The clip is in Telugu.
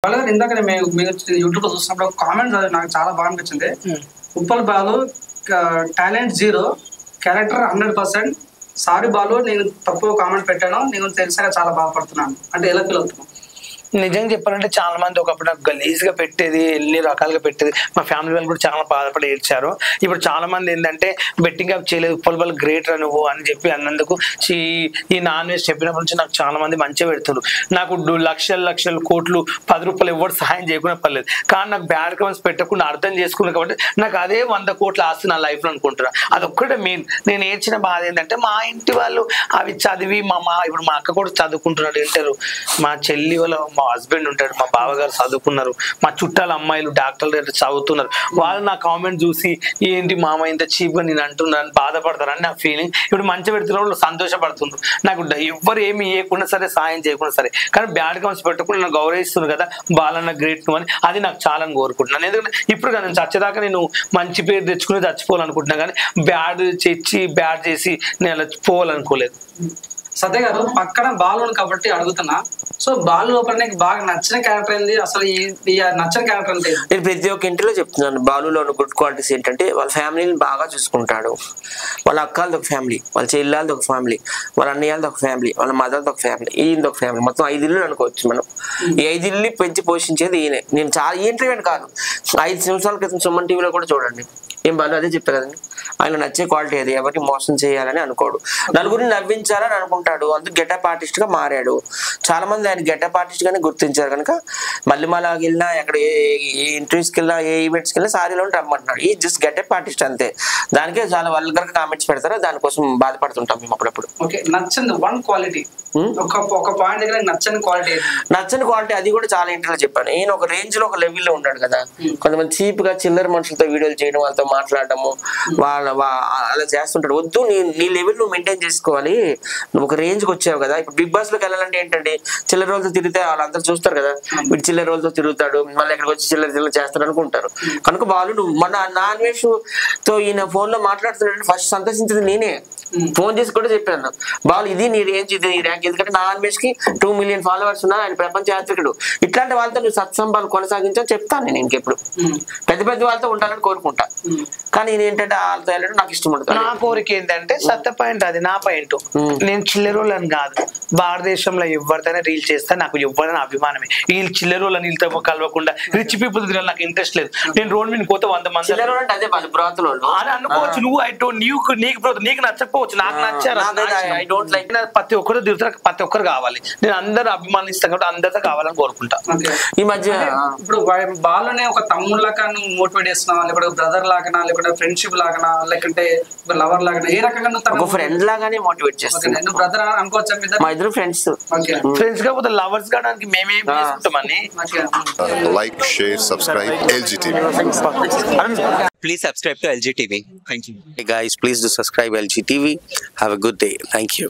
బాలగారు ఇందాక మీరు యూట్యూబ్ లో చూసినప్పుడు ఒక కామెంట్ నాకు చాలా బాగా అనిపించింది. Uppal Balu talent zero, character 100%. Sorry Balu, నేను తప్పు కామెంట్ పెట్టాను, నేను తెలిసాక చాలా బాధపడుతున్నాను అంటే ఎలా ఫీల్ అవుతున్నాను? నిజంగా చెప్పాలంటే చాలా మంది ఒకప్పుడు నాకు గలీజ్గా పెట్టేది, ఎన్ని రకాలుగా పెట్టేది. మా ఫ్యామిలీ వాళ్ళు కూడా చాలా బాధపడి ఏడ్చారు. ఇప్పుడు చాలా మంది ఏంటంటే బెట్టింగ్ యాప్ చేయలేదు, ఉప్పల్ గ్రేట్ రా నువ్వు అని చెప్పి అన్నందుకు ఈ నాన్ వెజ్ చెప్పినప్పటి నుంచి నాకు చాలా మంది మంచిగా పెడుతున్నారు. నాకు లక్షల కోట్లు 10 రూపాయలు ఎవరు సహాయం చేయకుండా పర్లేదు, కానీ నాకు బ్యాడ్ కమెంట్స్ పెట్టకుండా అర్థం చేసుకున్నాను కాబట్టి నాకు అదే 100 కోట్ల ఆస్తి నా లైఫ్లో అనుకుంటున్నా. అదొక్కటే మెయిన్. నేను ఏడ్చిన బాధ ఏంటంటే మా ఇంటి వాళ్ళు అవి చదివి ఇప్పుడు మా అక్క కూడా చదువుకుంటున్నాడు ఇంటర్, మా చెల్లి వాళ్ళ మా హస్బెండ్ ఉంటాడు, మా బావగారు చదువుకున్నారు, మా చుట్టాల అమ్మాయిలు డాక్టర్లు చదువుతున్నారు. వాళ్ళు నా కామెంట్ చూసి ఏంటి మామ ఇంత చీప్గా నేను అంటున్నాను బాధపడతారని నా ఫీలింగ్. ఇప్పుడు మంచి పెడుతున్న వాళ్ళు సంతోషపడుతున్నారు. నాకు ఎవ్వరు ఏమి ఇవ్వకుండా సరే, సాయం చేయకుండా సరే, కానీ బ్యాడ్ కామెంట్స్ పెట్టకుండా నన్ను గౌరవిస్తున్నారు కదా, బాలన్న గ్రేట్ నువ్వు అని, అది నాకు చాలా కోరుకుంటున్నాను. ఎందుకంటే ఇప్పుడు నేను చచ్చేదాకా నేను మంచి పేరు తెచ్చుకుని చచ్చిపోవాలనుకుంటున్నాను, కానీ బ్యాడ్ చేసి నేను అలా పోవాలనుకోలేదు. సత్య గారు, పక్కన బాలు కాబట్టి అడుగుతున్నా, సో బాలు లోపల నీకు బాగా నచ్చిన క్యారెక్టర్ ఏంది? అసలు ఈ నచ్చిన క్యారెక్టర్ అంటే నేను ప్రతి ఒక్క ఇంటిలో చెప్తున్నాను, బాలులో ఉన్న గుడ్ క్వాలిటీస్ ఏంటంటే వాళ్ళ ఫ్యామిలీని బాగా చూసుకుంటాడు. వాళ్ళ అక్కలది ఒక ఫ్యామిలీ, వాళ్ళ చెల్లెలది ఒక ఫ్యామిలీ, వాళ్ళ అన్నయ్యలది ఒక ఫ్యామిలీ, వాళ్ళ మదర్ది ఒక ఫ్యామిలీ, ఈయనది ఒక ఫ్యామిలీ, మొత్తం 5 ఇల్లు అనుకోవచ్చు మనం. ఈ 5 ఇల్లు పెంచి పోషించేది ఈయనే. నేను చాలా ఇంటర్వ్యూ కాదు, 5 సంవత్సరాల క్రితం సుమన్ టీవీలో కూడా చూడండి, ఏం బాలు అదే చెప్పా కదండి, ఆయన నచ్చే క్వాలిటీ అది, ఎవరిని మోసం చేయాలని అనుకోడు, నలుగురిని నవ్వించాలని అనుకుంటాడు, అందుకు గెటప్ ఆర్టిస్ట్ గా మారాడు. చాలా మంది ఆయన గెటప్ ఆర్టిస్ట్ గానే గుర్తించారు కనుక మల్లెమాలకి వెళ్ళినా, ఎక్కడ ఏ ఇంటర్వ్యూస్కి వెళ్ళినా, ఏ ఈవెంట్స్కి వెళ్ళినా సారీలో రమ్మంటున్నాడు. ఈ జస్ట్ గెటప్ ఆర్టిస్ట్ అంతే. దానికే చాలా వల్గర్ గా కామెంట్స్ పెడతారు, దానికోసం బాధపడుతుంటాం మేము అప్పుడప్పుడు. నచ్చింది వన్ క్వాలిటీ, ఒక పాయింట్ దగ్గర నచ్చని క్వాలిటీ అది కూడా చాలా ఇంటర్వ్యూలో చెప్పాను. ఈయన ఒక రేంజ్ లో, ఒక లెవెల్లో ఉన్నాడు కదా. కొంతమంది చీప్ గా చిల్లర మనుషులతో వీడియోలు చేయడం, వాళ్ళతో మాట్లాడటము, అలా చేస్తుంటాడు. వద్దు, నీ లెవెల్ నువ్వు మెయింటైన్ చేసుకోవాలి. నువ్వు ఒక రేంజ్ కి వచ్చావు కదా. ఇప్పుడు బిగ్ బాస్ లోకి వెళ్ళాలంటే ఏంటంటే చిల్లర రోజులతో తిరిగితే వాళ్ళందరూ చూస్తారు కదా, వీడు చిల్లర రోజులతో తిరుగుతాడు, మళ్ళీ ఎక్కడికి వచ్చి చిల్లర చేస్తాడు అనుకుంటారు. కనుక బాలు, నువ్వు మన నాన్ వెజ్ తో ఈయన ఫోన్ లో మాట్లాడుతున్నాడు, ఫస్ట్ సంతోషించేది నేనే. ఫోన్ చేసి కూడా చెప్పాను, బాలు ఇది నీ రేంజ్, ఇది నీ ర్యాంక్. ఎందుకంటే నాన్ వెజ్ కి 2 మిలియన్ ఫాలోవర్స్ ఉన్నారు, ఆయన ప్రపంచ యాత్రికుడు. ఇట్లాంటి వాళ్ళతో నువ్వు సత్సంబాలు కొనసాగించని చెప్తాను నేను. ఇంకెప్పుడు పెద్ద వాళ్ళతో ఉండాలని కోరుకుంటా, కానీ ఏంటంటే వాళ్ళతో వెళ్ళడం నాకు ఇష్టం ఉంటుంది. నా కోరిక ఏంటంటే సత్య పాయింట్, అది నా పాయింట్. నేను చిల్లరోళ్ళని కాదు, భారతదేశంలో ఎవరితోనే రీల్ చేస్తా, నాకు ఎవరైనా అభిమానమే. వీళ్ళు చిల్లరోళ్ళని వీళ్ళతో కలవకుండా రిచ్ పీపుల్ తినాలి నాకు ఇంట్రెస్ట్ లేదు. నేను రోడ్ మీద పోతే 100 మంది అని అనుకోవచ్చు. నువ్వు నీకు నచ్చకపోవచ్చు, నాకు నచ్చారు. I don't like. ప్రతి ఒక్కరు తిరుగుతారు, ప్రతి ఒక్కరు కావాలి. నేను అందరూ అభిమానిస్తాను కాబట్టి అందరితో కావాలని కోరుకుంటా. ఈ మధ్య ఇప్పుడు బాలునే ఒక తమ్ముడు లాగా నువ్వు మోటివేట్ చేస్తున్నావా, లేకపోతే బ్రదర్ లాగా, లేకపోతే ఫ్రెండ్షిప్ లాగా, లేకుంటే లవర్ లాగా, ఏ రకంగా నువ్వు ఫ్రెండ్ లాగానే మోటివేట్ చేస్తాను. బ్రదర్ అనుకోవచ్చా? మా ఇద్దరు ఫ్రెండ్స్ కాకపోతే లవర్స్ కావడానికి మేమేం చేసుకుంటామని. Like, share, subscribe LGTV. Please subscribe to LGTV. Thank you. Hey guys, please do subscribe LGTV. Have a good day. Thank you.